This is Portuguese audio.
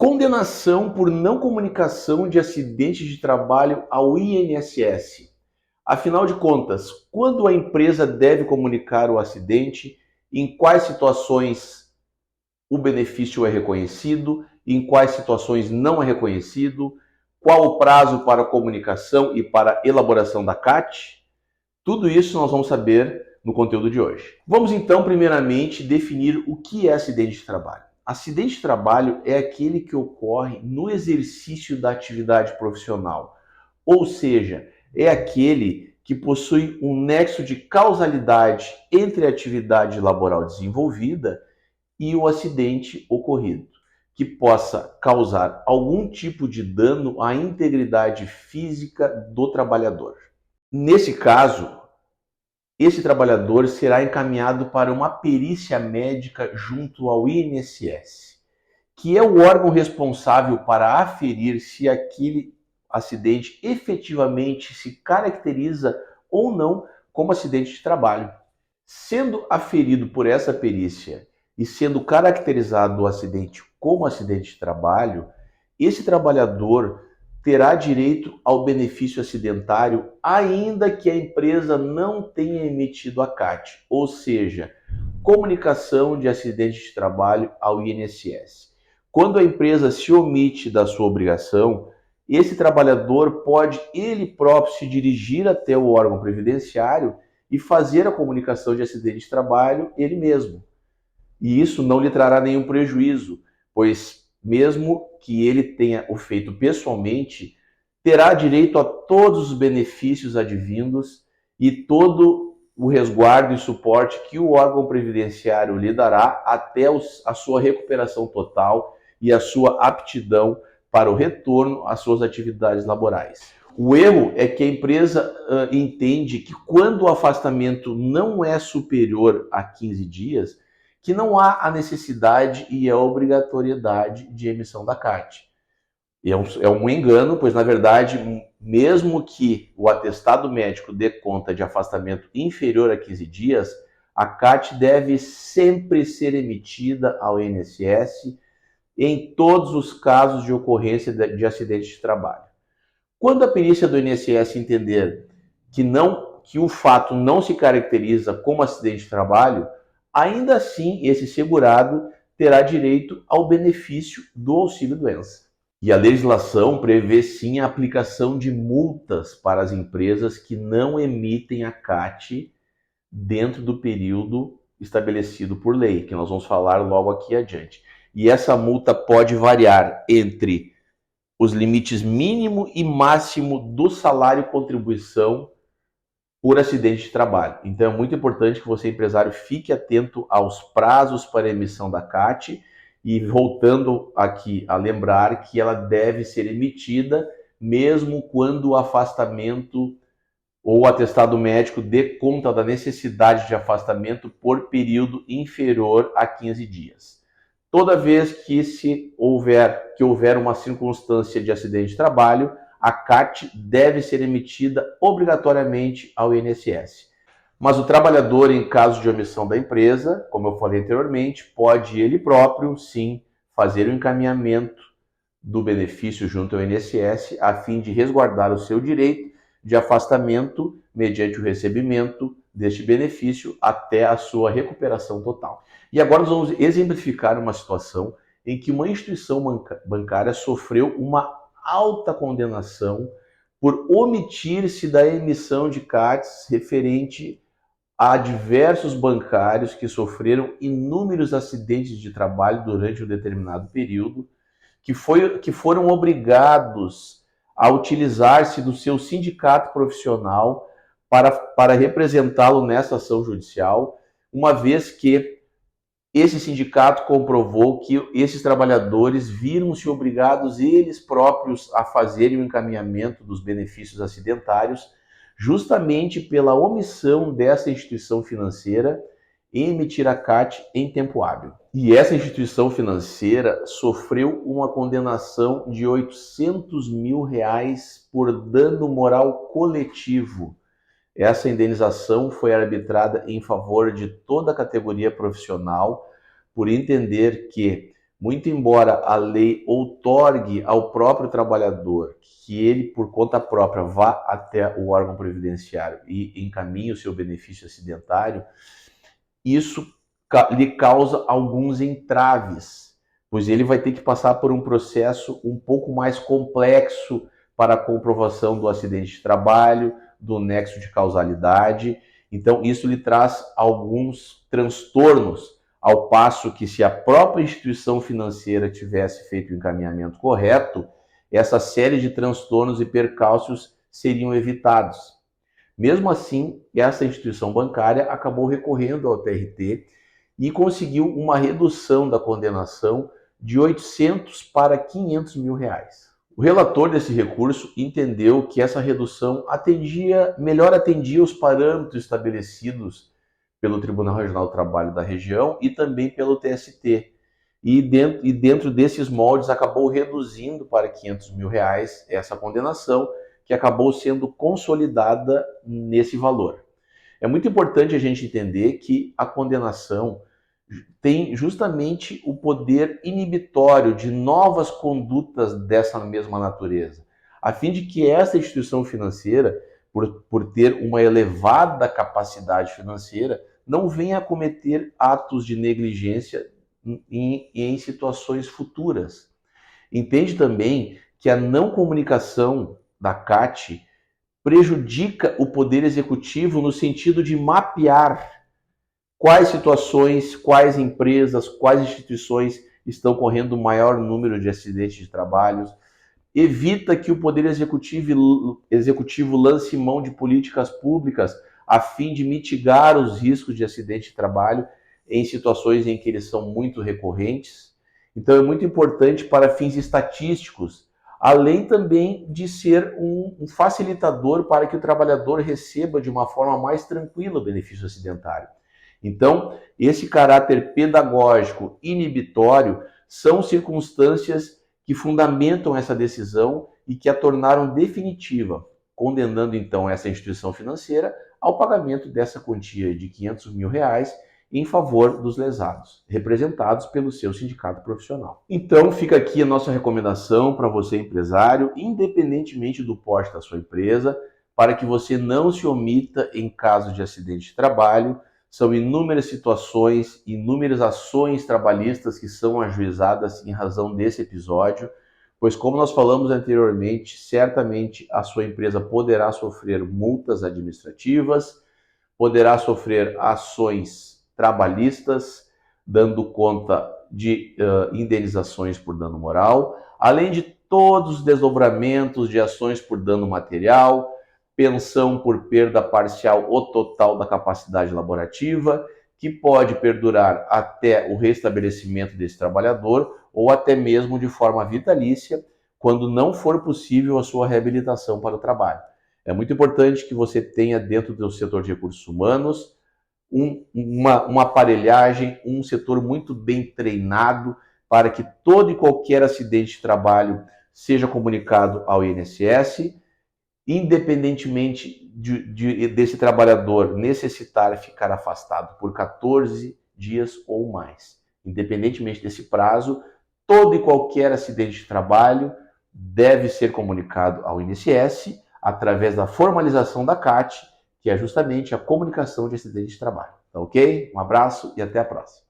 Condenação por não comunicação de acidente de trabalho ao INSS. Afinal de contas, quando a empresa deve comunicar o acidente, em quais situações o benefício é reconhecido, em quais situações não é reconhecido, qual o prazo para a comunicação e para a elaboração da CAT? Tudo isso nós vamos saber no conteúdo de hoje. Vamos então, primeiramente, definir o que é acidente de trabalho. Acidente de trabalho é aquele que ocorre no exercício da atividade profissional, ou seja, é aquele que possui um nexo de causalidade entre a atividade laboral desenvolvida e o acidente ocorrido, que possa causar algum tipo de dano à integridade física do trabalhador. Nesse caso, esse trabalhador será encaminhado para uma perícia médica junto ao INSS, que é o órgão responsável para aferir se aquele acidente efetivamente se caracteriza ou não como acidente de trabalho. Sendo aferido por essa perícia e sendo caracterizado o acidente como acidente de trabalho, esse trabalhador terá direito ao benefício acidentário, ainda que a empresa não tenha emitido a CAT, ou seja, comunicação de acidente de trabalho ao INSS. Quando a empresa se omite da sua obrigação, esse trabalhador pode ele próprio se dirigir até o órgão previdenciário e fazer a comunicação de acidente de trabalho ele mesmo. E isso não lhe trará nenhum prejuízo, pois mesmo que ele tenha o feito pessoalmente, terá direito a todos os benefícios advindos e todo o resguardo e suporte que o órgão previdenciário lhe dará até a sua recuperação total e a sua aptidão para o retorno às suas atividades laborais. O erro é que a empresa entende que quando o afastamento não é superior a 15 dias, que não há a necessidade e a obrigatoriedade de emissão da CAT. É um engano, pois na verdade, mesmo que o atestado médico dê conta de afastamento inferior a 15 dias, a CAT deve sempre ser emitida ao INSS em todos os casos de ocorrência de acidente de trabalho. Quando a perícia do INSS entender que o fato não se caracteriza como acidente de trabalho, ainda assim esse segurado terá direito ao benefício do auxílio-doença. E a legislação prevê sim a aplicação de multas para as empresas que não emitem a CAT dentro do período estabelecido por lei, que nós vamos falar logo aqui adiante. E essa multa pode variar entre os limites mínimo e máximo do salário contribuição por acidente de trabalho. Então é muito importante que você, empresário, fique atento aos prazos para a emissão da CAT e voltando aqui a lembrar que ela deve ser emitida mesmo quando o afastamento ou o atestado médico dê conta da necessidade de afastamento por período inferior a 15 dias. Toda vez que houver uma circunstância de acidente de trabalho, a CAT deve ser emitida obrigatoriamente ao INSS. Mas o trabalhador, em caso de omissão da empresa, como eu falei anteriormente, pode ele próprio, sim, fazer o encaminhamento do benefício junto ao INSS, a fim de resguardar o seu direito de afastamento mediante o recebimento deste benefício até a sua recuperação total. E agora nós vamos exemplificar uma situação em que uma instituição bancária sofreu uma alta condenação por omitir-se da emissão de CATs referente a diversos bancários que sofreram inúmeros acidentes de trabalho durante um determinado período, que foram obrigados a utilizar-se do seu sindicato profissional para representá-lo nessa ação judicial, uma vez que esse sindicato comprovou que esses trabalhadores viram-se obrigados eles próprios a fazerem o encaminhamento dos benefícios acidentários, justamente pela omissão dessa instituição financeira em emitir a CAT em tempo hábil. E essa instituição financeira sofreu uma condenação de R$ 800 mil por dano moral coletivo. Essa indenização foi arbitrada em favor de toda a categoria profissional, por entender que Muito embora a lei outorgue ao próprio trabalhador que ele, por conta própria, vá até o órgão previdenciário e encaminhe o seu benefício acidentário, isso lhe causa alguns entraves, pois ele vai ter que passar por um processo um pouco mais complexo para a comprovação do acidente de trabalho, do nexo de causalidade. Então, isso lhe traz alguns transtornos, ao passo que, se a própria instituição financeira tivesse feito o encaminhamento correto, essa série de transtornos e percalços seriam evitados. Mesmo assim, essa instituição bancária acabou recorrendo ao TRT e conseguiu uma redução da condenação de 800 para 500 mil reais. O relator desse recurso entendeu que essa redução melhor atendia os parâmetros estabelecidos pelo Tribunal Regional do Trabalho da região e também pelo TST. E dentro desses moldes acabou reduzindo para 500 mil reais essa condenação, que acabou sendo consolidada nesse valor. É muito importante a gente entender que a condenação tem justamente o poder inibitório de novas condutas dessa mesma natureza, a fim de que essa instituição financeira, por ter uma elevada capacidade financeira, não venha a cometer atos de negligência em situações futuras. Entende também que a não comunicação da CAT prejudica o Poder Executivo no sentido de mapear quais situações, quais empresas, quais instituições estão correndo o maior número de acidentes de trabalho, evita que o Poder Executivo lance mão de políticas públicas a fim de mitigar os riscos de acidente de trabalho em situações em que eles são muito recorrentes. Então é muito importante para fins estatísticos, além também de ser um facilitador para que o trabalhador receba de uma forma mais tranquila o benefício acidentário. Então, esse caráter pedagógico inibitório são circunstâncias que fundamentam essa decisão e que a tornaram definitiva, condenando então essa instituição financeira ao pagamento dessa quantia de 500 mil reais em favor dos lesados, representados pelo seu sindicato profissional. Então, fica aqui a nossa recomendação para você, empresário, independentemente do porte da sua empresa, para que você não se omita em caso de acidente de trabalho. São inúmeras situações, inúmeras ações trabalhistas que são ajuizadas em razão desse episódio, pois, como nós falamos anteriormente, certamente a sua empresa poderá sofrer multas administrativas, poderá sofrer ações trabalhistas, dando conta de indenizações por dano moral, além de todos os desdobramentos de ações por dano material, pensão por perda parcial ou total da capacidade laborativa, que pode perdurar até o restabelecimento desse trabalhador ou até mesmo de forma vitalícia, quando não for possível a sua reabilitação para o trabalho. É muito importante que você tenha dentro do setor de recursos humanos uma aparelhagem, um setor muito bem treinado para que todo e qualquer acidente de trabalho seja comunicado ao INSS, independentemente desse trabalhador necessitar ficar afastado por 14 dias ou mais. Independentemente desse prazo, todo e qualquer acidente de trabalho deve ser comunicado ao INSS através da formalização da CAT, que é justamente a comunicação de acidente de trabalho. Tá ok? Um abraço e até a próxima.